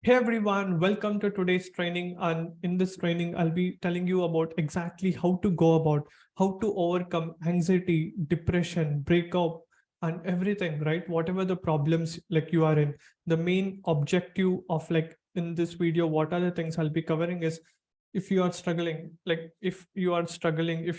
Hey everyone, welcome to today's training. And in this training, I'll be telling you about exactly how to go about how to overcome anxiety, depression, breakup, and everything, right? Whatever the problems like you are in. The main objective of like in this video, what are the things I'll be covering is if you are struggling, if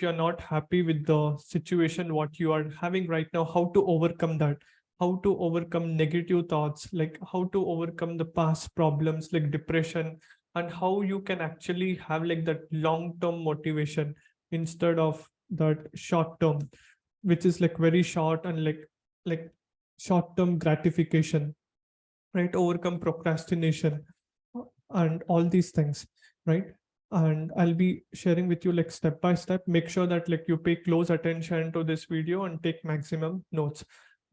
you're not happy with the situation, what you are having right now, how to overcome that, how to overcome negative thoughts, like how to overcome the past problems like depression, and how you can actually have like that long term motivation instead of that short term, which is like very short and like short term gratification, right? Overcome procrastination and all these things, right? And I'll be sharing with you like step by step. Make sure that like you pay close attention to this video and take maximum notes.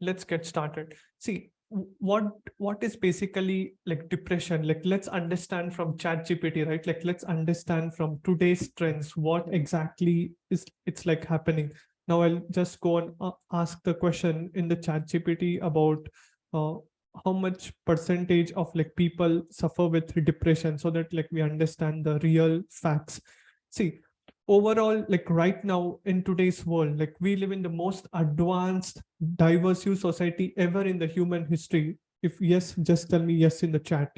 Let's get started. See, what is basically like depression? Like let's understand from chat gpt, right? Like let's understand from today's trends what exactly is it's like happening. Now I'll just go and ask the question in the chat gpt about uh, how much percentage of like people suffer with depression, so that like we understand the real facts. See, overall, like right now in today's world, like we live in the most advanced diverse society ever in the human history. If yes, just tell me yes in the chat.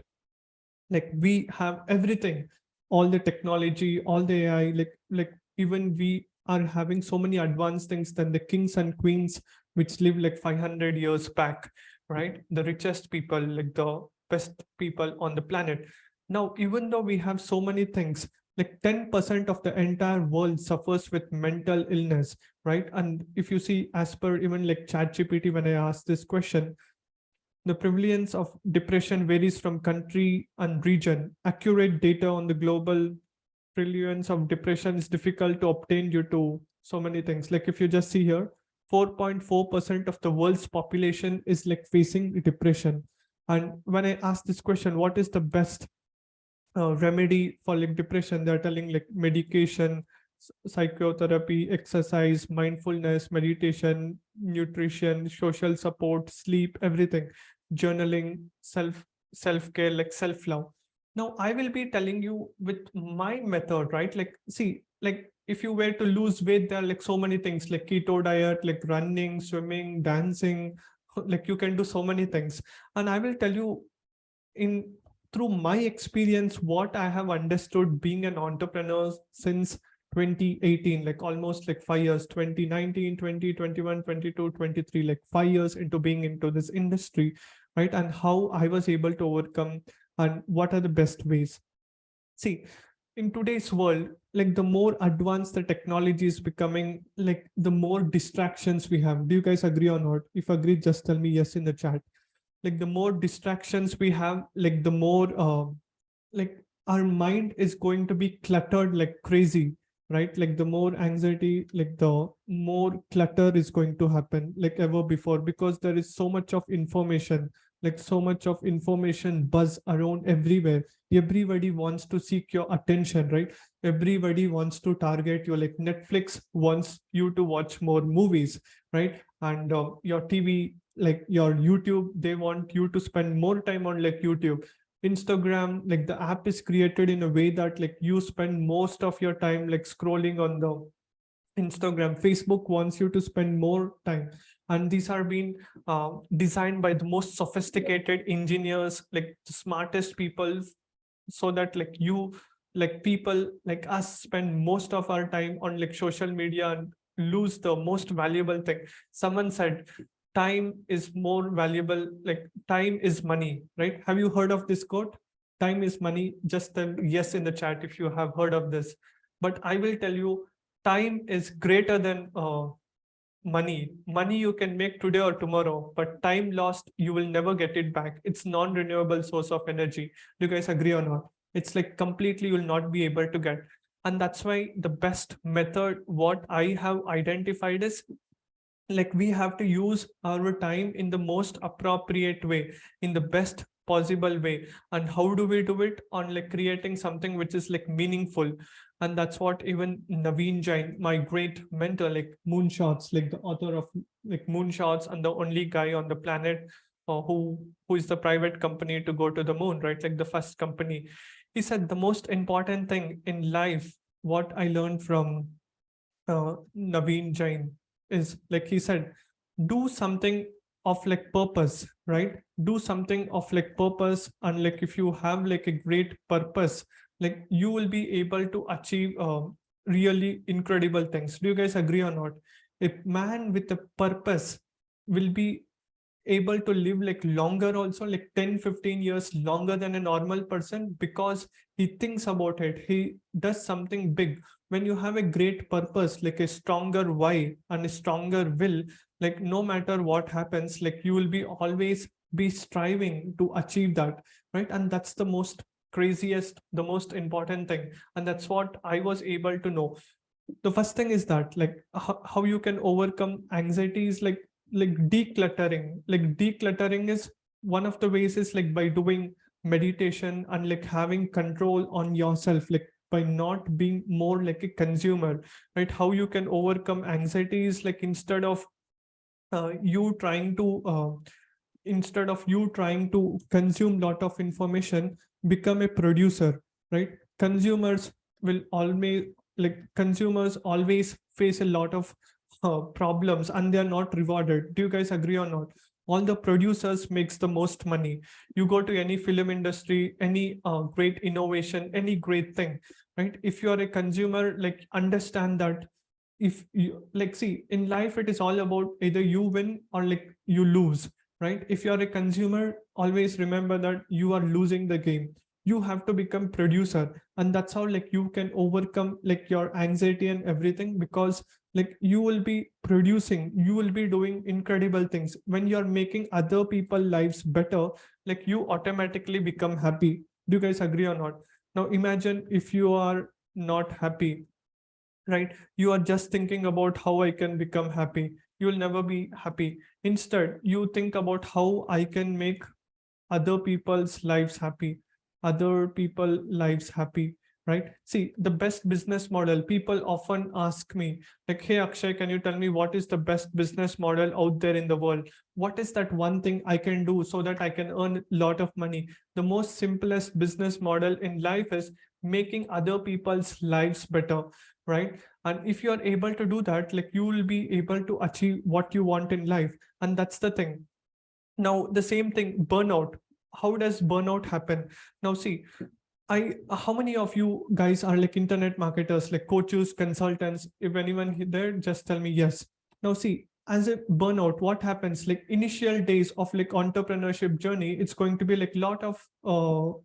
Like we have everything, all the technology, all the ai, like even we are having so many advanced things than the kings and queens which live like 500 years back, right? The richest people, like the best people on the planet. Now even though we have so many things, like 10% of the entire world suffers with mental illness, right? And if you see, as per even like ChatGPT, when I asked this question, the prevalence of depression varies from country and region. Accurate data on the global prevalence of depression is difficult to obtain due to so many things. Like if you just see here, 4.4% of the world's population is like facing depression. And when I ask this question, what is the best remedy for like depression, they're telling like medication, psychotherapy, exercise, mindfulness, meditation, nutrition, social support, sleep, everything, journaling, self care, like self love. Now I will be telling you with my method, right? Like see, like if you were to lose weight, there are like so many things like keto diet, like running, swimming, dancing, like you can do so many things. And I will tell you in through my experience what I have understood being an entrepreneur since 2018, like almost like 5 years, 2019, 2021, 22, 23, like 5 years into being into this industry, right? And how I was able to overcome and what are the best ways. See, in today's world, like the more advanced the technology is becoming, like the more distractions we have. Do you guys agree or not? If agree, just tell me yes in the chat. Like the more distractions we have, like the more like our mind is going to be cluttered like crazy, right? Like the more anxiety, like the more clutter is going to happen like ever before, because there is so much of information, like so much of information buzz around everywhere. Everybody wants to seek your attention, right? Everybody wants to target you. Like Netflix wants you to watch more movies, right? And your tv, like your youtube, they want you to spend more time on like youtube. Instagram, like the app is created in a way that like you spend most of your time like scrolling on the Instagram. Facebook wants you to spend more time. And these are being designed by the most sophisticated engineers, like the smartest people, so that like you, like people like us spend most of our time on like social media and lose the most valuable thing. Someone said time is more valuable, like time is money, right? Have you heard of this quote? Time is money. Just tell yes in the chat if you have heard of this. But I will tell you, time is greater than money you can make today or tomorrow, but time lost, you will never get it back. It's non-renewable source of energy. Do you guys agree or not? It's like completely you'll not be able to get. And that's why the best method what I have identified is like we have to use our time in the most appropriate way, in the best possible way. And how do we do it? On like creating something which is like meaningful. And that's what even Naveen Jain, my great mentor, like Moonshots, like the author of like Moonshots and the only guy on the planet who is the private company to go to the moon, right? Like the first company. He said the most important thing in life, what I learned from Naveen Jain, is like he said, do something of like purpose, right? Do something of like purpose, and like if you have like a great purpose, like you will be able to achieve really incredible things. Do you guys agree or not? A man with a purpose will be able to live like longer, also like 10-15 years longer than a normal person, because he thinks about it, he does something big. When you have a great purpose, like a stronger why and a stronger will, like no matter what happens, like you will be always be striving to achieve that, right? And that's the most craziest, the most important thing. And that's what I was able to know. The first thing is that like how you can overcome anxiety is like decluttering. Like decluttering is one of the ways, is like by doing meditation and like having control on yourself, like by not being more like a consumer, right? How you can overcome anxiety is like you trying to instead of you trying to consume lot of information, become a producer, right? Consumers will always consumers always face a lot of problems, and they are not rewarded. Do you guys agree or not? All the producers makes the most money. You go to any film industry, any great innovation, any great thing, right? If you are a consumer, like understand that if you like, see, in life it is all about either you win or like you lose, right? If you're a consumer, always remember that you are losing the game. You have to become producer, and that's how like you can overcome like your anxiety and everything, because like you will be producing, you will be doing incredible things. When you're making other people lives better, like you automatically become happy. Do you guys agree or not? Now imagine if you are not happy, right? You are just thinking about how I can become happy. You will never be happy. Instead, you think about how I can make other people's lives happy, other people lives happy, right? See, the best business model, people often ask me like, hey Akshay, can you tell me what is the best business model out there in the world? What is that one thing I can do so that I can earn a lot of money? The most simplest business model in life is making other people's lives better, right? And if you are able to do that, like you will be able to achieve what you want in life. And that's the thing. Now the same thing, burnout. How does burnout happen? Now see, how many of you guys are like internet marketers, like coaches, consultants? If anyone there, just tell me yes. Now see, as a burnout, what happens? Like initial days of like entrepreneurship journey, it's going to be like lot of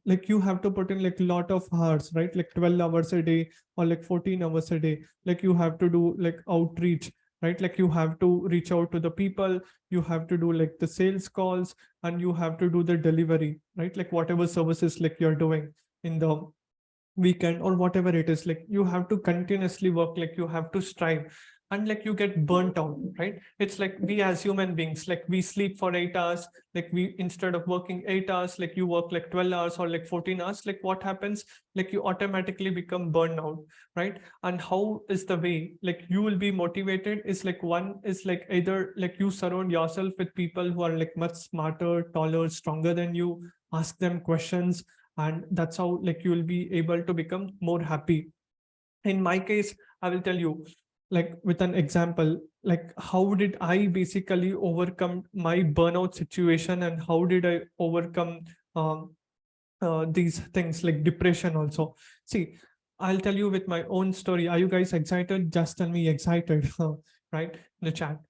like you have to put in like lot of hours, right? Like 12 hours a day or like 14 hours a day. Like you have to do like outreach, right? Like you have to reach out to the people, you have to do like the sales calls, and you have to do the delivery, right? Like whatever services like you're doing in the weekend or whatever it is, like you have to continuously work, like you have to strive, and like you get burnt out, right? It's like we as human beings, like we sleep for 8 hours, like we, instead of working 8 hours, like you work like 12 hours or like 14 hours. Like what happens? Like you automatically become burnout, right? And how is the way like you will be motivated is like, one is like either like you surround yourself with people who are like much smarter, taller, stronger than you, ask them questions, and that's how like you will be able to become more happy. In my case, I will tell you like with an example, like how did I basically overcome my burnout situation, and how did I overcome these things like depression also. See, I'll tell you with my own story. Are you guys excited? Just tell me excited right, in the chat.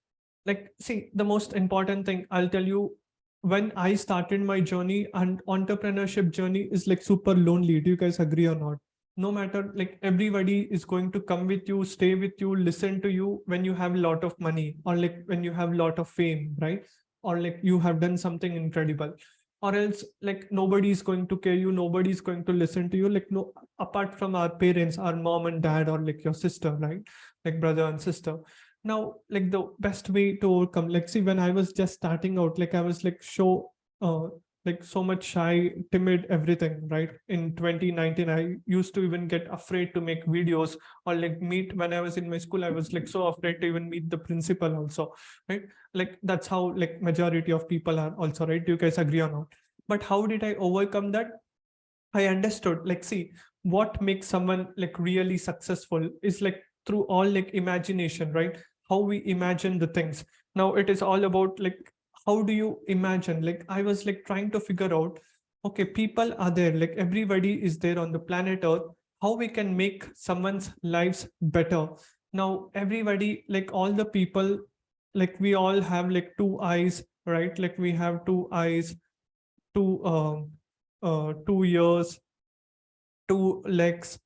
Like see, the most important thing I'll tell you, when I started my journey, and entrepreneurship journey is like super lonely. Do you guys agree or not? No matter, like everybody is going to come with you, stay with you, listen to you when you have a lot of money, or like when you have a lot of fame, right? Or like you have done something incredible, or else like nobody is going to care you, nobody is going to listen to you, like no, apart from our parents, our mom and dad, or like your sister, right? Like brother and sister. Now like the best way to overcome, like see, when I was just starting out, like I was like so like so much shy, timid, everything, right? In 2019, I used to even get afraid to make videos or like meet. When I was in my school, I was like so afraid to even meet the principal also, right? Like that's how like majority of people are also, right? Do you guys agree or not? But how did I overcome that? I understood, like, see, what makes someone like really successful is like through all like imagination, right? How we imagine the things. Now it is all about like, how do you imagine? Like, I was like trying to figure out, okay, people are there, like everybody is there on the planet Earth. How we can make someone's lives better? Now, everybody, like all the people, like we all have like two eyes, right? Like we have two eyes, two 2 ears, two legs,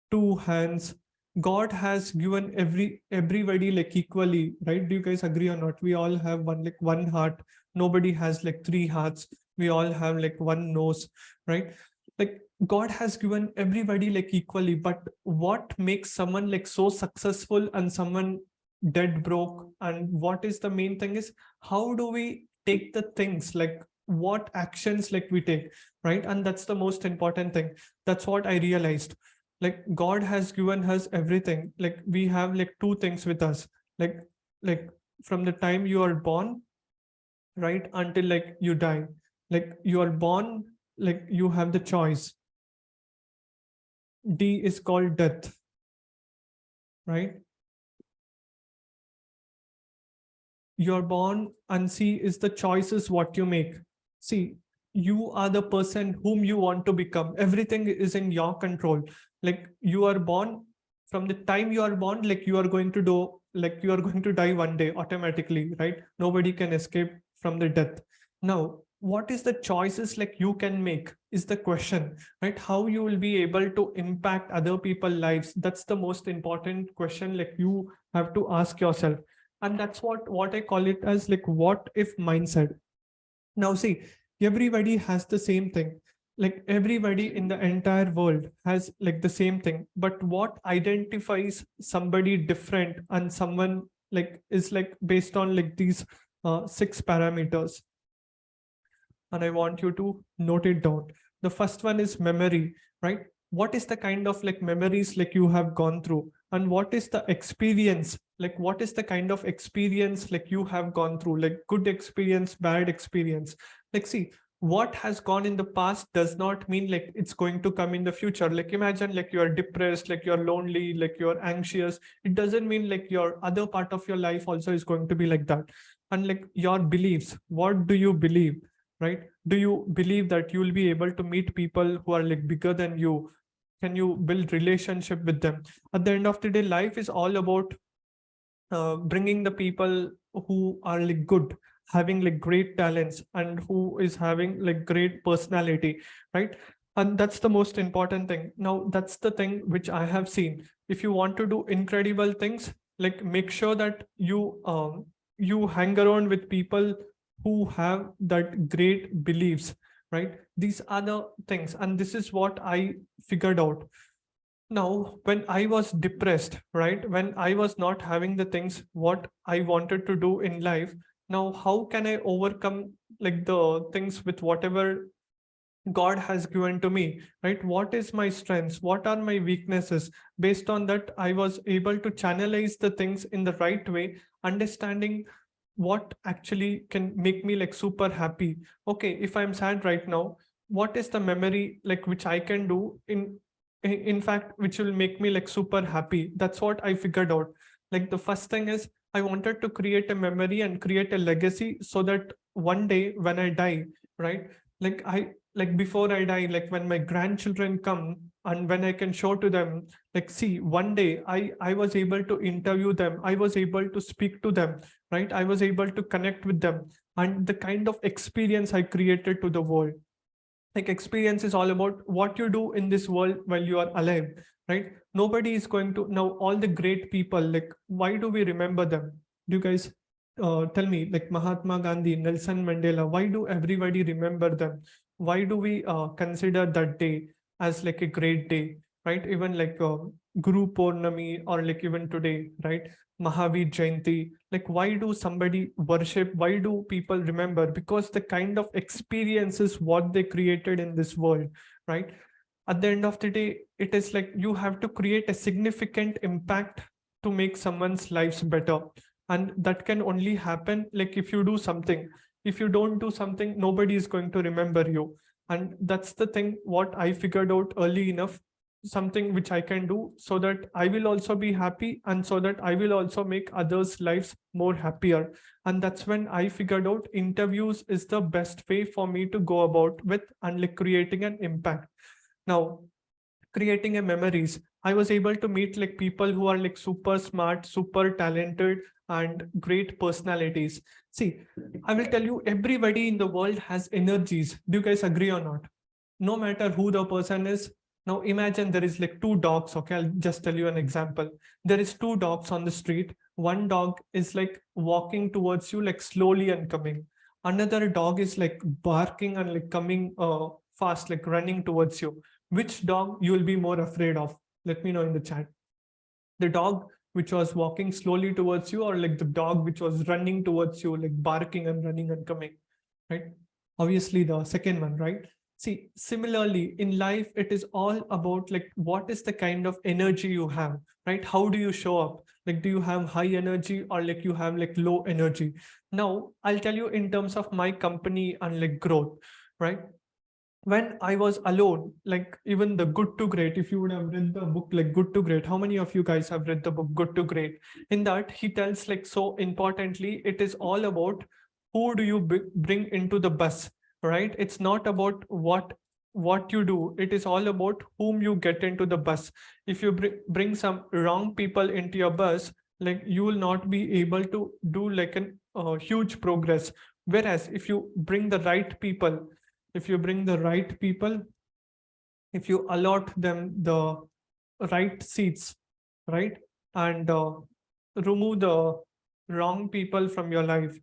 two hands. God has given everybody like equally, right? Do you guys agree or not? We all have one heart. Nobody has like three hearts. We all have like one nose, right? Like God has given everybody like equally, but what makes someone like so successful and someone dead broke? And what is the main thing is, how do we take the things, like what actions like we take, right? And that's the most important thing. That's what I realized. Like God has given us everything. Like we have like two things with us, like like from the time you are born, right, until like you die. Like you are born, like you have the choice. D is called death, right? You're born, and C is the choices what you make. See, you are the person whom you want to become. Everything is in your control. Like you are born, from the time you are born, like you are going to do, like you are going to die one day automatically, right? Nobody can escape from the death. Now, what is the choices like you can make is the question, right? How you will be able to impact other people's lives. That's the most important question, like you have to ask yourself. And that's what I call it as like what if mindset. Now see, everybody has the same thing. Like everybody in the entire world has like the same thing, but what identifies somebody different and someone like is like based on like these 6 parameters, and I want you to note it down. The first one is memory, right? What is the kind of like memories like you have gone through, and what is the experience? Like what is the kind of experience like you have gone through, like good experience, bad experience? Like see, what has gone in the past does not mean like it's going to come in the future. Like imagine like you're depressed, like you're lonely, like you're anxious. It doesn't mean like your other part of your life also is going to be like that. And like your beliefs, what do you believe, right? Do you believe that you will be able to meet people who are like bigger than you? Can you build relationship with them? At the end of the day, life is all about bringing the people who are like good, having like great talents, and who is having like great personality, right? And that's the most important thing. Now that's the thing which I have seen. If you want to do incredible things, like make sure that you hang around with people who have that great beliefs, right? These are the things, and this is what I figured out. Now when I was depressed, right, when I was not having the things what I wanted to do in life, now how can I overcome like the things with whatever God has given to me, right? What is my strengths? What are my weaknesses? Based on that, I was able to channelize the things in the right way, understanding what actually can make me like super happy. Okay, if I'm sad right now, what is the memory like which I can do in fact which will make me like super happy? That's what I figured out. Like the first thing is, I wanted to create a memory and create a legacy so that one day when I die, right, like before I die, like when my grandchildren come and when I can show to them, like see, one day I was able to interview them, I was able to speak to them, right? I was able to connect with them, and the kind of experience I created to the world. Like experience is all about what you do in this world while you are alive, right? Nobody is going to now, all the great people, like why do we remember them? Do you guys tell me, like Mahatma Gandhi, Nelson Mandela, why do everybody remember them? Why do we consider that day as like a great day, right? Even like Guru Purnami, or like even today, right? Mahavir Jayanti. Like, why do somebody worship? Why do people remember? Because the kind of experiences what they created in this world, right? At the end of the day, it is like you have to create a significant impact to make someone's lives better. And that can only happen like if you do something. If you don't do something, nobody is going to remember you. And that's the thing what I figured out early enough, something which I can do so that I will also be happy, and so that I will also make others' lives more happier. And that's when I figured out interviews is the best way for me to go about with and like creating an impact. Now, creating a memories, I was able to meet like people who are like super smart, super talented, and great personalities. See, I will tell you, everybody in the world has energies. Do you guys agree or not? No matter who the person is. Now imagine there is like two dogs. Okay, I'll just tell you an example. There is two dogs on the street. One dog is like walking towards you like slowly and coming. Another dog is like barking and like coming fast, like running towards you. Which dog you will be more afraid of? Let me know in the chat. The dog which was walking slowly towards you, or like the dog which was running towards you, like barking and running and coming, right? Obviously the second one, right? See, similarly in life, it is all about like what is the kind of energy you have, right? How do you show up? Like, do you have high energy, or like you have like low energy? Now I'll tell you in terms of my company and like growth, right? When I was alone, like even the Good to Great, if you would have read the book like Good to Great, how many of you guys have read the book Good to Great? In that, he tells like so importantly, it is all about who do you bring into the bus, right? It's not about what you do. It is all about whom you get into the bus. If you bring some wrong people into your bus, like you will not be able to do like an huge progress. Whereas if you bring the right people, if you bring the right people, if you allot them the right seats, right, and remove the wrong people from your life,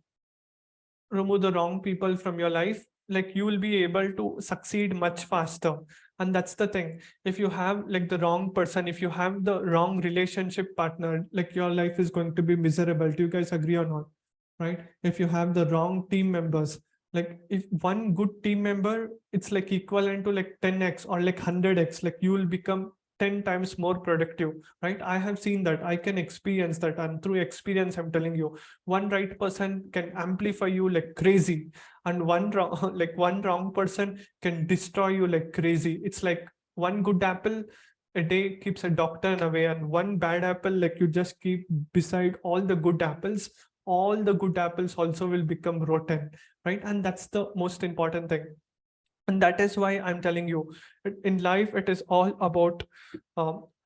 remove the wrong people from your life, like you will be able to succeed much faster. And that's the thing. If you have like the wrong person, if you have the wrong relationship partner, like your life is going to be miserable. Do you guys agree or not? Right? If you have the wrong team members, like if one good team member, it's like equivalent to like 10x or like 100x, like you will become 10 times more productive, right? I have seen that. I can experience that, and through experience I'm telling you, one right person can amplify you like crazy, and one wrong like one wrong person can destroy you like crazy. It's like one good apple a day keeps a doctor away, and one bad apple, like you just keep beside all the good apples, all the good apples also will become rotten, right? And that's the most important thing. And that is why I'm telling you, in life it is all about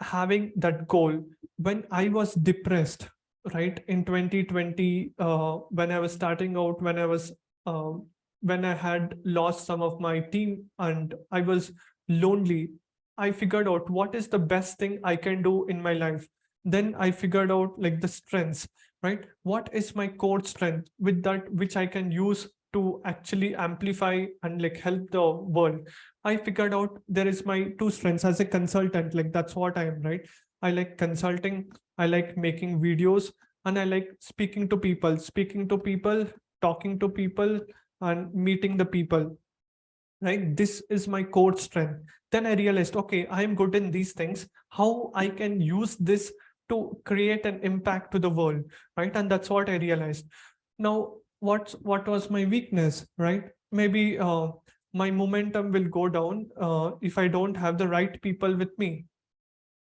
having that goal. When I was depressed, right, in 2020, when I was starting out, when I had lost some of my team and I was lonely, I figured out what is the best thing I can do in my life. Then I figured out like the strengths, right? What is my core strength, with that which I can use to actually amplify and like help the world. I figured out there is my two strengths as a consultant. Like that's what I am, right? I like consulting, I like making videos, and I like speaking to people, talking to people, and meeting the people, right? This is my core strength. Then I realized, okay, I am good in these things. How I can use this to create an impact to the world, right? And that's what I realized. Now, what was my weakness, right? Maybe my momentum will go down if I don't have the right people with me,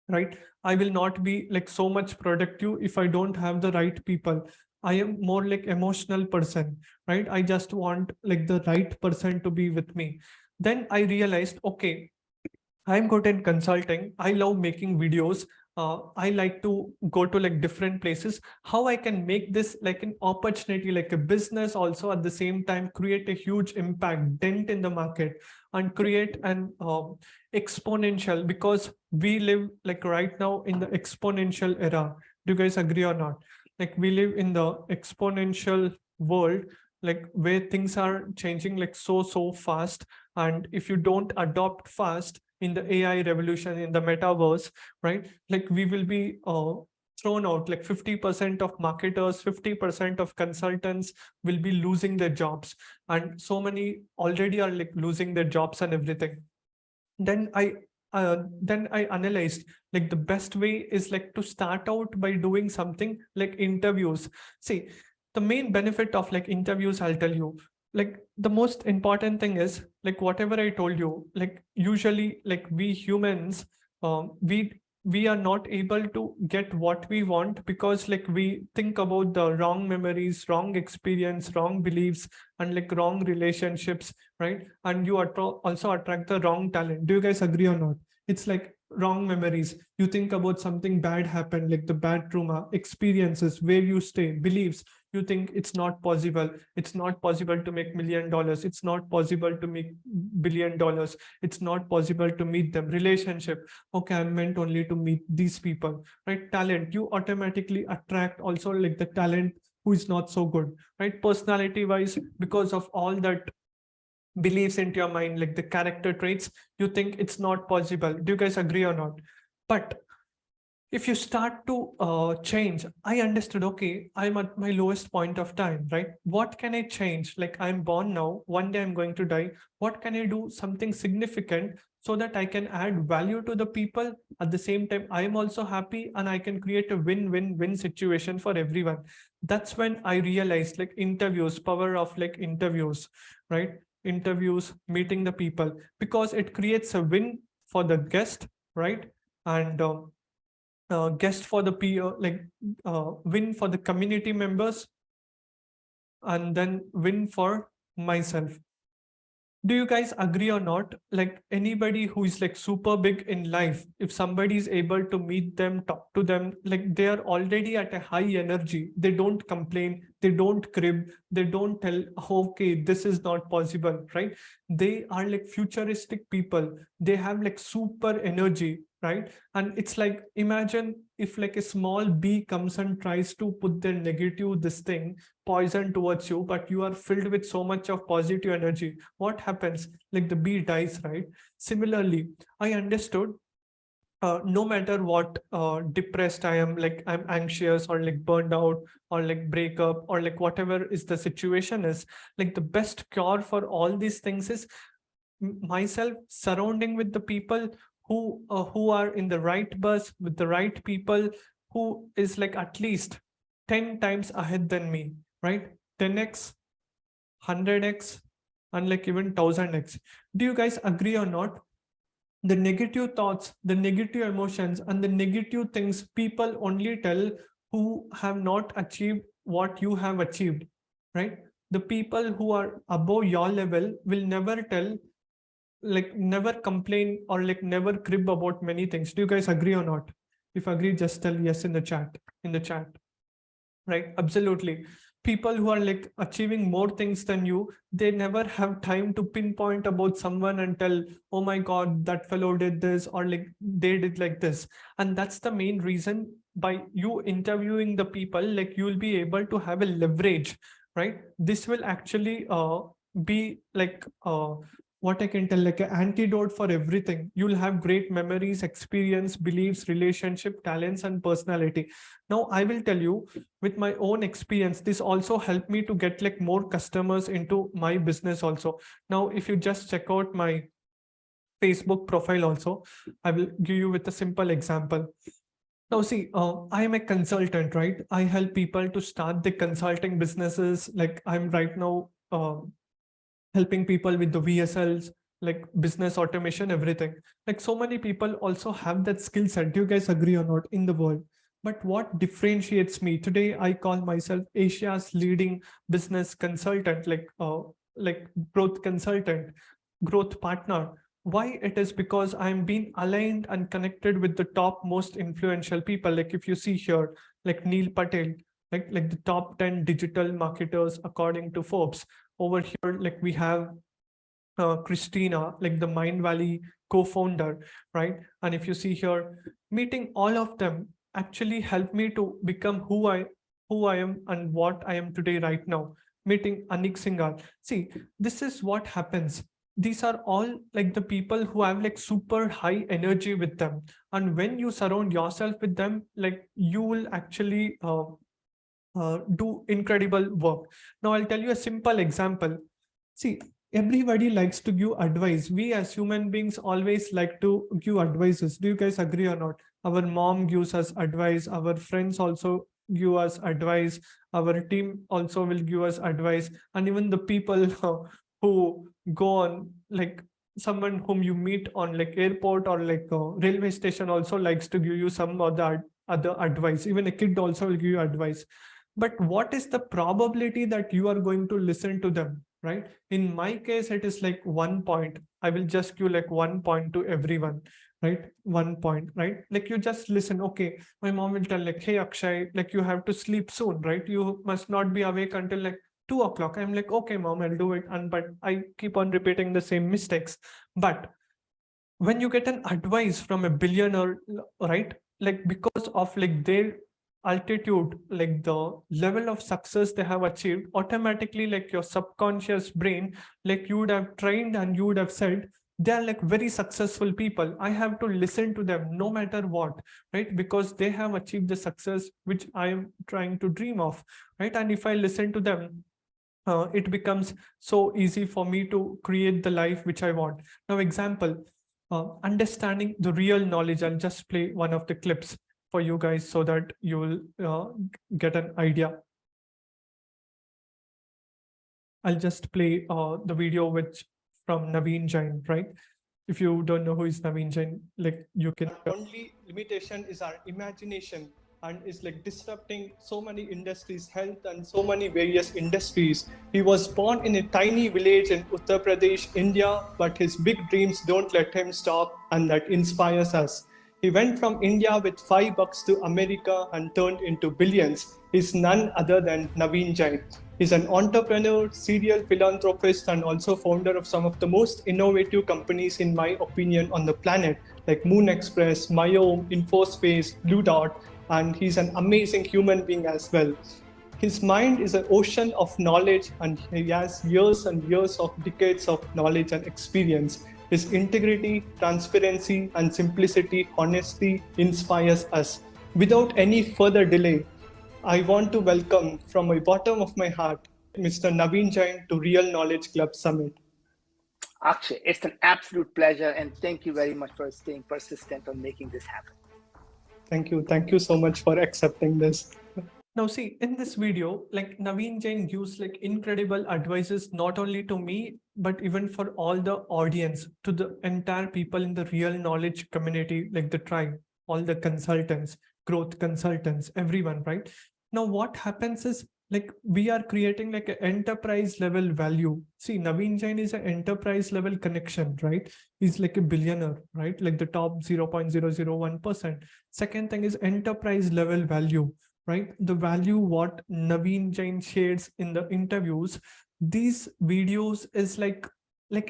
right? I will not be like so much productive if I don't have the right people. I am more like emotional person, right? I just want like the right person to be with me. Then I realized, okay, I'm good in consulting. I love making videos. I like to go to like different places. How I can make this like an opportunity, like a business, also at the same time create a huge impact, dent in the market, and create an exponential, because we live like right now in the exponential era. Do you guys agree or not? Like we live in the exponential world, like where things are changing like so fast, and if you don't adopt fast, in the AI revolution, in the metaverse, right? Like we will be thrown out, like 50% of marketers, 50% of consultants will be losing their jobs, and so many already are like losing their jobs and everything. then i then I analyzed, like the best way is like to start out by doing something like interviews. See, the main benefit of like interviews, I'll tell you, like the most important thing is like whatever I told you, like usually like we humans, we are not able to get what we want because like we think about the wrong memories, wrong experience, wrong beliefs, and like wrong relationships, right? And you also attract the wrong talent. Do you guys agree or not? It's like wrong memories. You think about something bad happened, like the bad trauma experiences, where you stay, beliefs. You think it's not possible. It's not possible to make $1 million. It's not possible to make $1 billion. It's not possible to meet them. Relationship. Okay, I'm meant only to meet these people, right? Talent. You automatically attract also like the talent who is not so good, right? Personality wise, because of all that beliefs into your mind, like the character traits, you think it's not possible. Do you guys agree or not? But if you start to change, I understood, okay, I'm at my lowest point of time, right? What can I change? Like I'm born now, one day I'm going to die. What can I do something significant so that I can add value to the people? At the same time, I'm also happy and I can create a win-win-win situation for everyone. That's when I realized like interviews, power of like interviews, right? Interviews, meeting the people, because it creates a win for the guest, right? And guest for the peer, like win for the community members, and then win for myself. Do you guys agree or not? Like anybody who is like super big in life, if somebody is able to meet them, talk to them, like they are already at a high energy. They don't complain, they don't crib, they don't tell, okay, this is not possible, right? They are like futuristic people. They have like super energy, right? And it's like, imagine if like a small bee comes and tries to put their negative this thing poison towards you, but you are filled with so much of positive energy. What happens? Like the bee dies, right? Similarly, I understood, no matter what depressed I am, like I'm anxious or like burned out or like breakup or like whatever is the situation is, like the best cure for all these things is myself surrounding with the people who are in the right bus with the right people, who is like at least 10 times ahead than me, right? 10x, 100x, and like even 1000x. Do you guys agree or not? The negative thoughts, the negative emotions, and the negative things people only tell who have not achieved what you have achieved, right? The people who are above your level will never tell, like never complain or like never crib about many things. Do you guys agree or not? If agree, just tell yes in the chat. In the chat, right? Absolutely. People who are like achieving more things than you, they never have time to pinpoint about someone and tell, oh my god, that fellow did this, or like they did like this. And that's the main reason, by you interviewing the people, like you will be able to have a leverage, right? This will actually be like what I can tell, like an antidote for everything. You'll have great memories, experience, beliefs, relationship, talents, and personality. Now I will tell you, with my own experience, this also helped me to get like more customers into my business also. Now if you just check out my Facebook profile also, I will give you with a simple example. Now see, I am a consultant, right? I help people to start the consulting businesses. Like I'm right now helping people with the VSLs, like business automation, everything. Like so many people also have that skill set. Do you guys agree or not in the world? But what differentiates me today, I call myself Asia's leading business consultant, like growth consultant, growth partner. Why? It is because I'm being aligned and connected with the top most influential people. Like if you see here, like Neil Patel, like the top 10 digital marketers according to Forbes. Over here, like we have Christina, like the Mind Valley co-founder, right? And if you see here, meeting all of them actually helped me to become who I am and what I am today right now. Meeting Anik Singhal. See, this is what happens. these are all like the people who have like super high energy with them. And when you surround yourself with them, like you will actually do incredible work. Now I'll tell you a simple example. See, everybody likes to give advice. We as human beings always like to give advices. Do you guys agree or not? Our mom gives us advice. Our friends also give us advice. Our team also will give us advice. And even the people who go on, like someone whom you meet on like airport or like railway station also likes to give you some other advice. Even a kid also will give you advice. But what is the probability that you are going to listen to them, right? In my case, it is like 1 point. I will just give like 1 point to everyone, right? 1 point, right? Like you just listen. Okay, my mom will tell like, hey Akshay, like you have to sleep soon, right? You must not be awake until like 2 o'clock. I'm like, okay mom, I'll do it. And but I keep on repeating the same mistakes. But when you get an advice from a billionaire, right, like because of like their altitude, like the level of success they have achieved, automatically like your subconscious brain, like you would have trained and you would have said they are like very successful people, I have to listen to them no matter what, right? Because they have achieved the success which I am trying to dream of, right? And if I listen to them, it becomes so easy for me to create the life which I want. Now example, understanding the real knowledge. I'll just play one of the clips for you guys so that you will get an idea. I'll just play the video which from Naveen Jain, right? If you don't know who is Naveen Jain, like you can. Only limitation is our imagination, and is like disrupting so many industries, health and so many various industries. He was born in a tiny village in Uttar Pradesh, India, but his big dreams don't let him stop, and that inspires us. He went from India with $5 to America and turned into billions. He's none other than Naveen Jain. He's an entrepreneur, serial philanthropist, and also founder of some of the most innovative companies, in my opinion, on the planet, like Moon Express, Myome, Infospace, Blue Dot, and he's an amazing human being as well. His mind is an ocean of knowledge, and he has years and years of decades of knowledge and experience. His integrity, transparency, and simplicity, honesty inspires us. Without any further delay, I want to welcome from the bottom of my heart Mr. Naveen Jain to Real Knowledge Club Summit. Akshay, it's an absolute pleasure, and thank you very much for staying persistent on making this happen. Thank you. Thank you so much for accepting this. Now see, in this video, like Naveen Jain gives like incredible advices, not only to me, but even for all the audience, to the entire people in the real knowledge community, like the tribe, all the consultants, growth consultants, everyone, right? Now what happens is like we are creating like an enterprise level value. See, Naveen Jain is an enterprise level connection, right? He's like a billionaire, right? Like the top 0.001%. Second thing is enterprise level value, right? The value what Naveen Jain shares in the interviews, these videos is like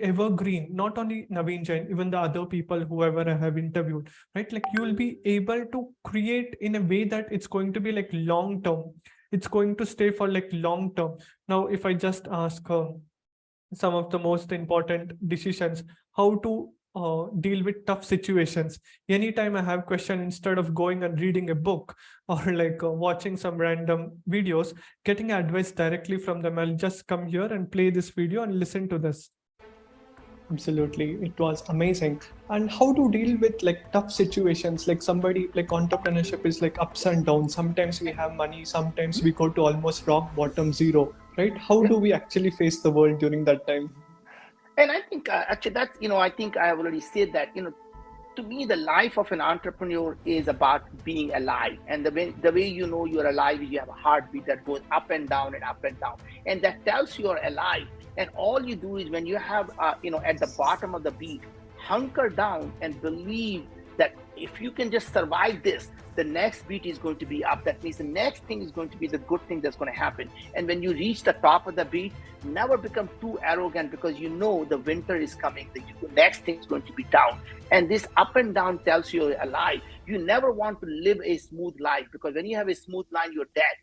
evergreen. Not only Naveen Jain, even the other people, whoever I have interviewed, right? Like you will be able to create in a way that it's going to be like long term. It's going to stay for like long term. Now, if I just ask some of the most important decisions, how to deal with tough situations. Anytime I have question, instead of going and reading a book or like watching some random videos, getting advice directly from them, I'll just come here and play this video and listen to this. Absolutely, it was amazing. And how to deal with like tough situations, like somebody, like entrepreneurship is like ups and downs. Sometimes we have money, sometimes we go to almost rock bottom zero, right? How do we actually face the world during that time? And I think actually that's, I think I have already said that, to me, the life of an entrepreneur is about being alive. And the way you're alive is you have a heartbeat that goes up and down and up and down. And that tells you're alive. And all you do is when you have, at the bottom of the beat, hunker down and believe that if you can just survive this, the next beat is going to be up. That means the next thing is going to be the good thing that's going to happen. And when you reach the top of the beat, never become too arrogant, because you know the winter is coming. The next thing is going to be down. And this up and down tells you you're alive. You never want to live a smooth life, because when you have a smooth line, you're dead.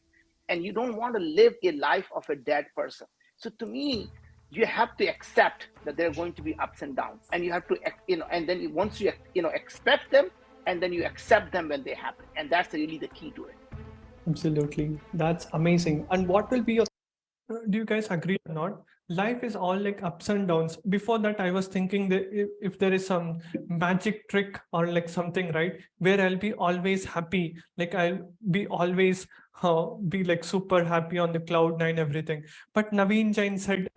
And you don't want to live a life of a dead person. So to me, you have to accept that there are going to be ups and downs, and you have to, and then once you expect them, and then you accept them when they happen, and that's really the key to it. Absolutely. That's amazing. And what will be your, do you guys agree or not? Life is all like ups and downs. Before that, I was thinking that if there is some magic trick or like something, right, where I'll be always happy, like I'll be always be like super happy on the cloud nine, everything. But Naveen Jain said,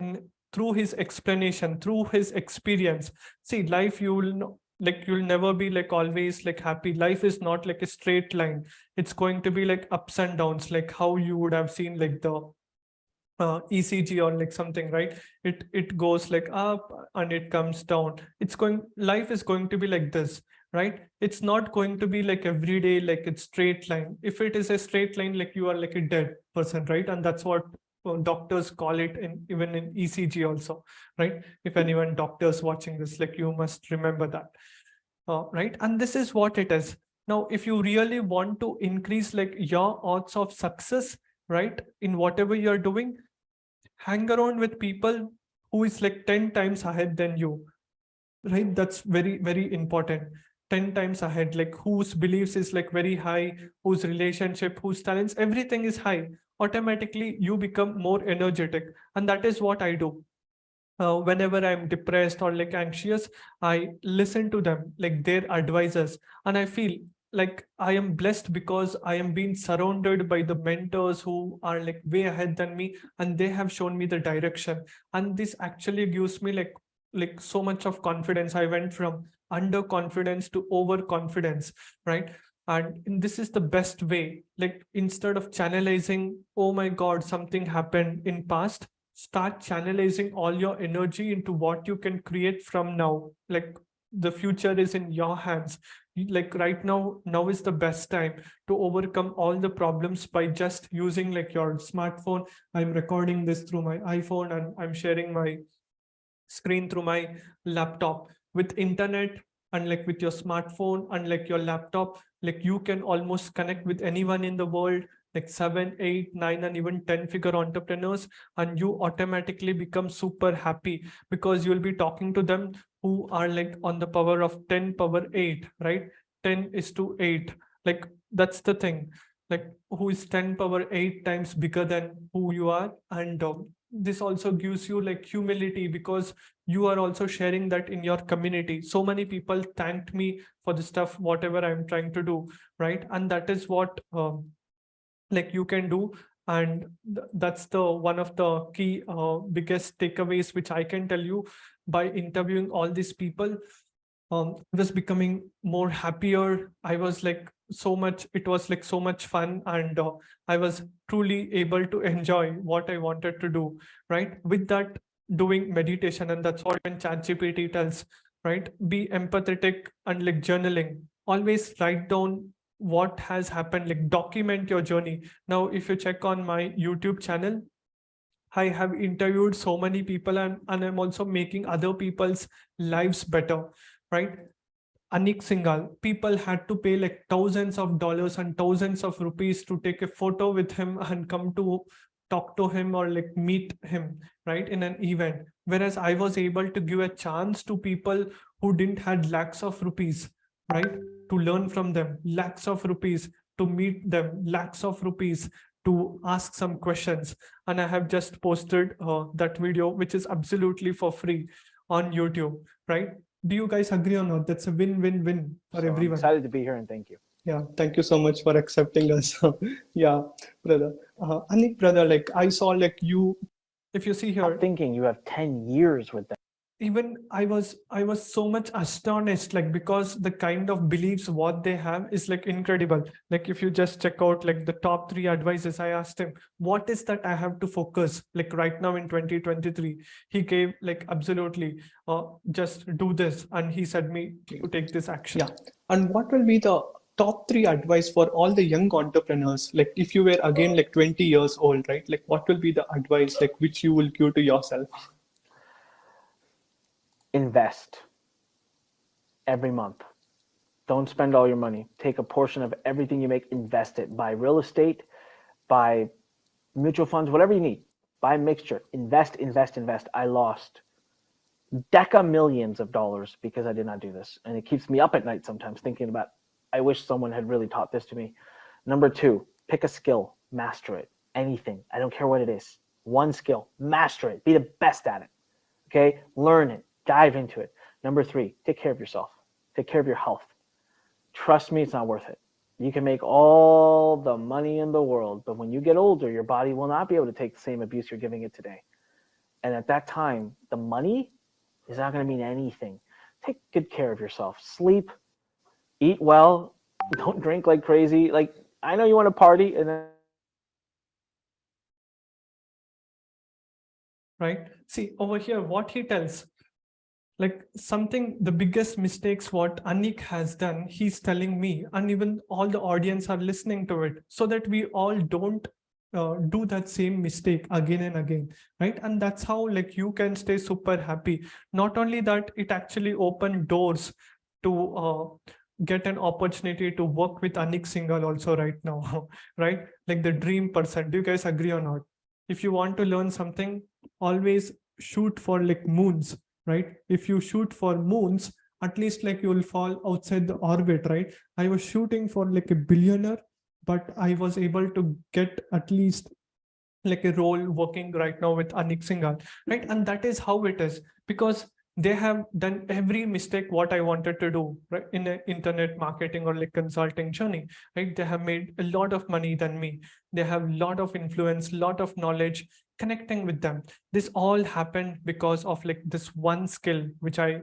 through his explanation, through his experience, see, life, you will know, like you'll never be like always like happy. Life is not like a straight line. It's going to be like ups and downs, like how you would have seen like the ECG or like something, right? It goes like up and it comes down. It's going, life is going to be like this, right? It's not going to be like every day like it's straight line. If it is a straight line, like you are like a dead person, right? And that's what doctors call it, in even in ECG also, right? If anyone doctors watching this, like you must remember that, right? And this is what it is. Now if you really want to increase like your odds of success, right, in whatever you're doing, hang around with people who is like 10 times ahead than you, right? That's very, very important. 10 times ahead, like whose beliefs is like very high, whose relationship, whose talents, everything is high. Automatically you become more energetic. And that is what I do. Whenever I'm depressed or like anxious, I listen to them, like their advisors, and I feel like I am blessed because I am being surrounded by the mentors who are like way ahead than me, and they have shown me the direction. And this actually gives me like so much of confidence. I went from underconfidence to overconfidence, right? And this is the best way. Like instead of channelizing, oh my God, something happened in past, start channelizing all your energy into what you can create from now. Like the future is in your hands. Like right now is the best time to overcome all the problems by just using like your smartphone. I'm recording this through my iPhone and I'm sharing my screen through my laptop. With internet and like with your smartphone and like your laptop, like you can almost connect with anyone in the world, like 7, 8, 9, and even 10 figure entrepreneurs, and you automatically become super happy because you'll be talking to them who are like on the power of 10 power 8, right? 10 is to 8. Like that's the thing. Like who is 10 power 8 times bigger than who you are. And this also gives you like humility because you are also sharing that in your community. So many people thanked me for the stuff whatever I'm trying to do, right? And that is what like you can do. And that's the one of the key biggest takeaways which I can tell you. By interviewing all these people, I was becoming more happier. I was like so much, it was like so much fun, and I was truly able to enjoy what I wanted to do, right? With that, doing meditation, and that's what when ChatGPT tells, right? Be empathetic and like journaling. Always write down what has happened, like document your journey. Now, if you check on my YouTube channel, I have interviewed so many people, and I'm also making other people's lives better, right? Anik Singhal, people had to pay like thousands of dollars and thousands of rupees to take a photo with him and come to talk to him or like meet him, right, in an event. Whereas I was able to give a chance to people who didn't had lakhs of rupees, right, to learn from them, lakhs of rupees to meet them, lakhs of rupees to ask some questions. And I have just posted that video, which is absolutely for free on YouTube, right? Do you guys agree or not? That's a win-win-win for So I'm everyone. excited to be here and thank you. Yeah, thank you so much for accepting us. Yeah, brother. Anik, brother, like I saw like you, if you see I'm here, thinking you have 10 years with them. even I was so much astonished, like because the kind of beliefs what they have is like incredible. Like if you just check out like the top 3 advices, I asked him what is that I have to focus like right now in 2023. He gave like absolutely just do this, and he said me to take this action. Yeah. And what will be the top 3 advice for all the young entrepreneurs? Like if you were again like 20 years old, right? Like what will be the advice like which you will give to yourself? Invest every month. Don't spend all your money. Take a portion of everything you make, invest it. Buy real estate, buy mutual funds, whatever you need. Buy mixture, invest. I lost deca millions of dollars because I did not do this. And it keeps me up at night sometimes thinking about, I wish someone had really taught this to me. Number 2, pick a skill, master it. Anything. I don't care what it is. One skill, master it. Be the best at it. Okay? Learn it. Dive into it. Number 3, take care of yourself. Take care of your health. Trust me, it's not worth it. You can make all the money in the world, but when you get older, your body will not be able to take the same abuse you're giving it today. And at that time, the money is not going to mean anything. Take good care of yourself. Sleep, eat well, don't drink like crazy. Like, I know you want to party, and then Right? See, over here, what he tells, like something, the biggest mistakes what Anik has done, he's telling me, and even all the audience are listening to it, so that we all don't do that same mistake again and again, right? And that's how like you can stay super happy. Not only that, it actually opened doors to get an opportunity to work with Anik Singhal also right now, right? Like the dream person. Do you guys agree or not? If you want to learn something, always shoot for like moons, right? If you shoot for moons, at least like you will fall outside the orbit, right? I was shooting for like a billionaire, but I was able to get at least like a role working right now with Anik Singhal, right? And that is how it is, because they have done every mistake what I wanted to do, right, in a internet marketing or like consulting journey, right? They have made a lot of money than me. They have a lot of influence, lot of knowledge connecting with them. This all happened because of like this one skill, which I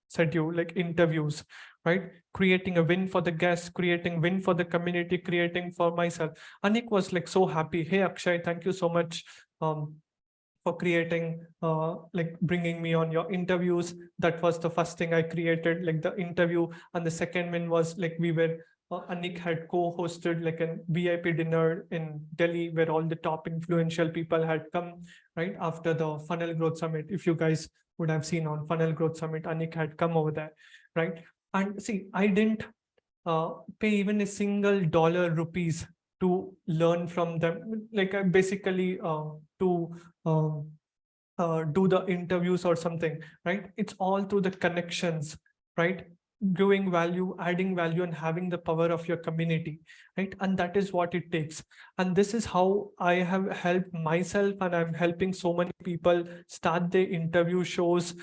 said you, like interviews, right? Creating a win for the guests, creating win for the community, creating for myself. Anik was like so happy. Hey Akshay, thank you so much for creating like bringing me on your interviews. That was the first thing I created, like the interview. And the second one was like we were Anik had co-hosted like a VIP dinner in Delhi where all the top influential people had come, right, after the Funnel Growth Summit. If you guys would have seen on Funnel Growth Summit, Anik had come over there, right? And see, I didn't pay even a single dollar rupees to learn from them. Like I basically to um, do the interviews or something, right? It's all through the connections, right? Giving value, adding value, and having the power of your community, right? And that is what it takes. And this is how I have helped myself, and I'm helping so many people start their interview shows.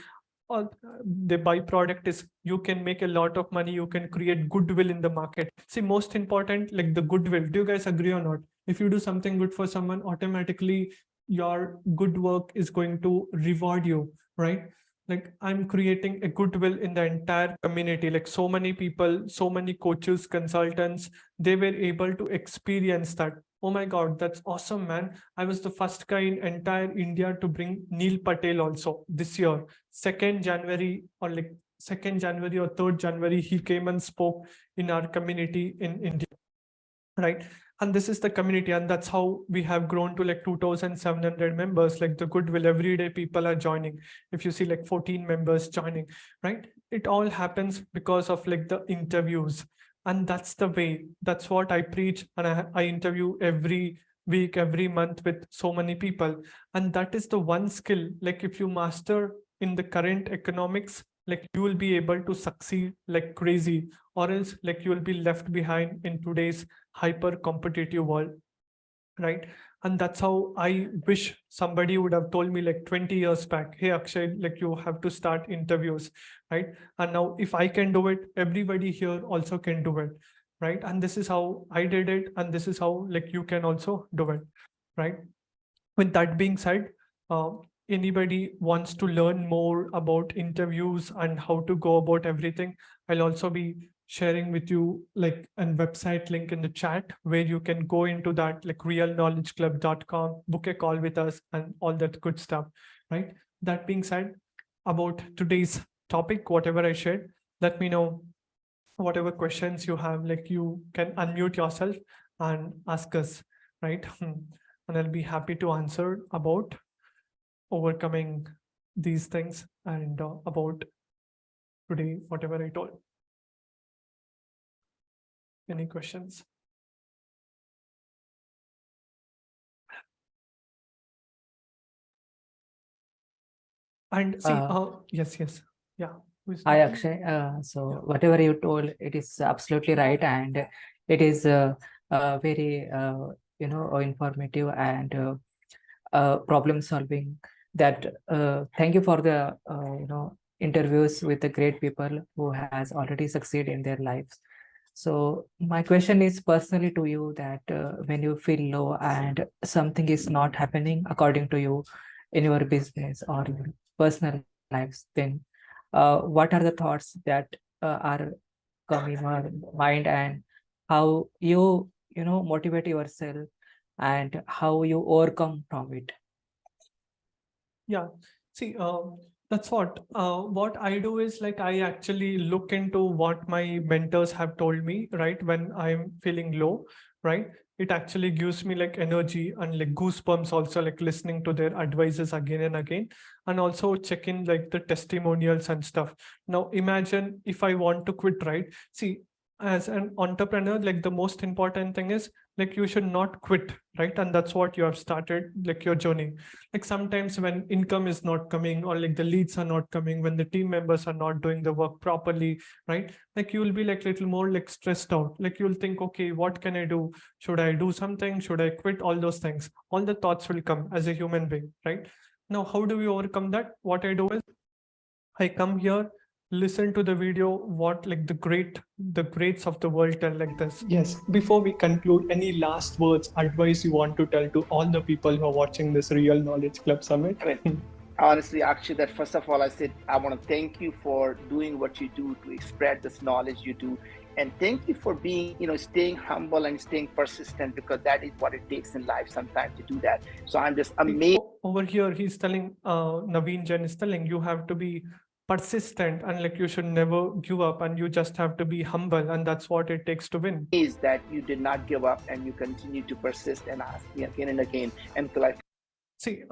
The byproduct is you can make a lot of money, you can create goodwill in the market. See, most important, like the goodwill. Do you guys agree or not? If you do something good for someone, automatically your good work is going to reward you, right? Like I'm creating a goodwill in the entire community. Like so many people, so many coaches, consultants, they were able to experience that. Oh my God, that's awesome, man. I was the first guy in entire India to bring Neil Patel also this year. 2nd January or like 2nd January or 3rd January, he came and spoke in our community in India, right? And this is the community, and that's how we have grown to like 2,700 members. Like the goodwill, every day people are joining. If you see like 14 members joining, right? It all happens because of like the interviews. And that's the way, that's what I preach. And I interview every week, every month with so many people. And that is the one skill, like if you master in the current economics, like you will be able to succeed like crazy, or else like you will be left behind in today's hyper competitive world, right? And that's how I wish somebody would have told me like 20 years back, hey Akshay, like you have to start interviews, right? And now if I can do it, everybody here also can do it, right? And this is how I did it, and this is how like you can also do it, right? With that being said, uh, anybody wants to learn more about interviews and how to go about everything, I'll also be sharing with you like a website link in the chat where you can go into that, like realknowledgeclub.com, book a call with us and all that good stuff, right? That being said, about today's topic, whatever I shared, let me know whatever questions you have. Like you can unmute yourself and ask us, right? And I'll be happy to answer about overcoming these things and about today, whatever I told. Any questions? And see, Uh, yes. Yeah. Who is Hi, talking? Akshay. Yeah. So whatever you told, it is absolutely right, and it is very informative and problem solving. That thank you for the interviews with the great people who has already succeeded in their lives. So my question is personally to you that when you feel low and something is not happening according to you in your business or your personal lives, then what are the thoughts that are come in your mind, and how you motivate yourself and how you overcome from it? Yeah. See, what I do is like I actually look into what my mentors have told me, right? When I'm feeling low, right? It actually gives me like energy and like goosebumps also, like listening to their advices again and again, and also checking like the testimonials and stuff. Now imagine if I want to quit, right? See, as an entrepreneur, like the most important thing is like you should not quit, right? And that's what you have started like your journey. Like sometimes when income is not coming, or like the leads are not coming, when the team members are not doing the work properly, right? Like you will be like little more like stressed out, like you'll think, okay, what can I do? Should I do something? Should I quit? All those things, all the thoughts will come as a human being, right? Now how do we overcome that? What I do is I come here, listen to the video, what like the greats of the world tell like this. Yes, before we conclude, any last words, advice you want to tell to all the people who are watching this Real Knowledge Club Summit? I mean, honestly, actually, that first of all, I said I want to thank you for doing what you do to spread this knowledge you do, and thank you for being, staying humble and staying persistent, because that is what it takes in life sometimes to do that. So I'm just See, amazed. over here, he's telling, Naveen Jain is telling you have to be persistent and like you should never give up, and you just have to be humble, and that's what it takes to win. Is that you did not give up and you continue to persist and ask me again and again until I. See,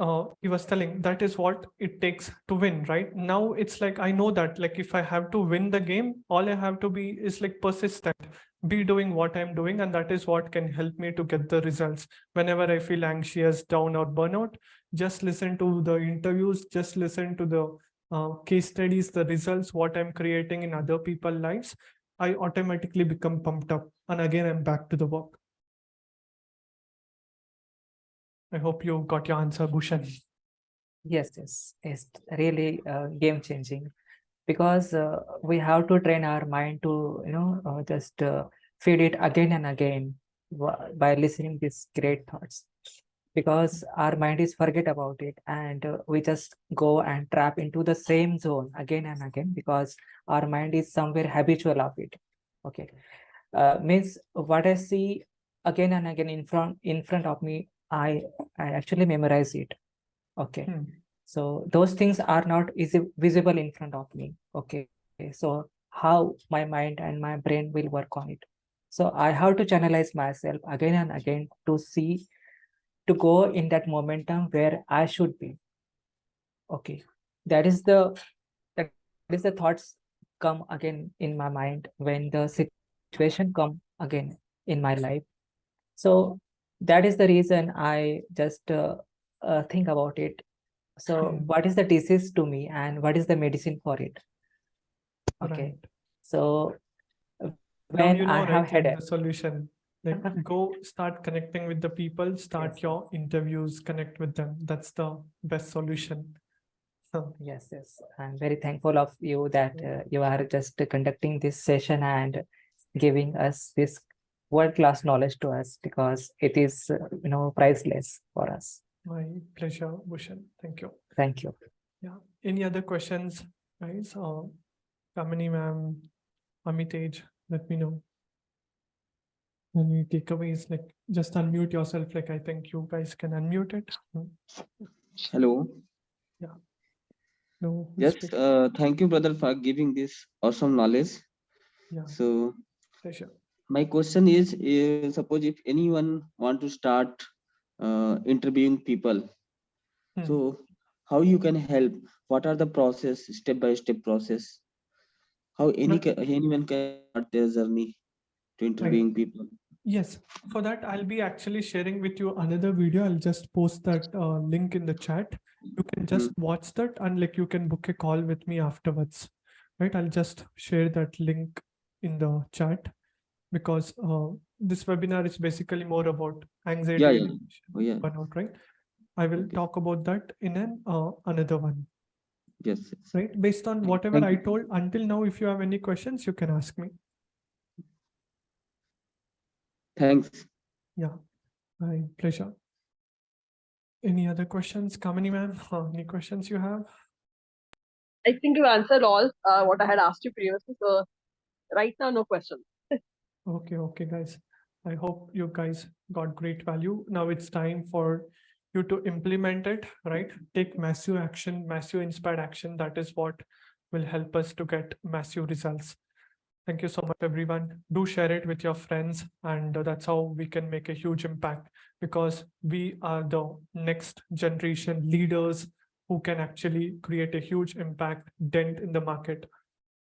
he was telling that is what it takes to win, right? Now it's like I know that like if I have to win the game, all I have to be is like persistent, be doing what I'm doing, and that is what can help me to get the results. Whenever I feel anxious, down, or burnout, just listen to the interviews, just listen to the case studies, the results, what I'm creating in other people's lives. I automatically become pumped up, and again I'm back to the work. I hope you got your answer, Bhushan. Yes, it's really game changing, because we have to train our mind to just feed it again and again by listening these great thoughts, because our mind is forget about it, and we just go and trap into the same zone again and again, because our mind is somewhere habitual of it. Okay. Means what I see again and again in front of me, I actually memorize it. Okay. Hmm. So those things are not easy visible in front of me. Okay. So how my mind and my brain will work on it? So I have to channelize myself again and again to see, to go in that momentum where I should be. Okay. That is the thoughts come again in my mind when the situation come again in my life. So that is the reason I just think about it. So Hmm. what is the disease to me and what is the medicine for it? Okay. Right. So when Now I you have know, right? headache, Like the solution. Like go start connecting with the people, yes, start your interviews, connect with them. That's the best solution. So, yes. I'm very thankful of you that you are just conducting this session and giving us this world-class knowledge to us, because it is, priceless for us. my pleasure, Bhushan. Thank you. Thank you. Yeah. Any other questions, guys? Kamini ma'am, Amitej, let me know. Any takeaways? Like just unmute yourself. Like I think you guys can unmute it. Hmm. Hello. Yeah. No, who's Yes, speaking? thank you, brother, for giving this awesome knowledge. Yeah. So, Pleasure. my question is, suppose if anyone want to start interviewing people, Hmm. so how you can help? What are the process, step by step process? How Well, anyone can start their journey to right. interviewing people? Yes, for that, I'll be actually sharing with you another video. I'll just post that link in the chat. You can just watch that and like you can book a call with me afterwards, right? I'll just share that link in the chat because this webinar is basically more about anxiety Yeah, and yeah. depression, Oh, yeah. burnout, right? I will Okay. talk about that in another one, Yes, yes. right? Based on whatever Thank I you. told until now, if you have any questions, you can ask me. Thanks. Yeah, my pleasure. Any other questions, Kamini ma'am? Any questions you have? I think you answered all what I had asked you previously. So right now, no questions. Okay, guys. I hope you guys got great value. Now it's time for you to implement it, right? Take massive action, massive inspired action. That is what will help us to get massive results. Thank you so much, everyone. Do share it with your friends, and that's how we can make a huge impact because we are the next generation leaders who can actually create a huge impact, dent in the market.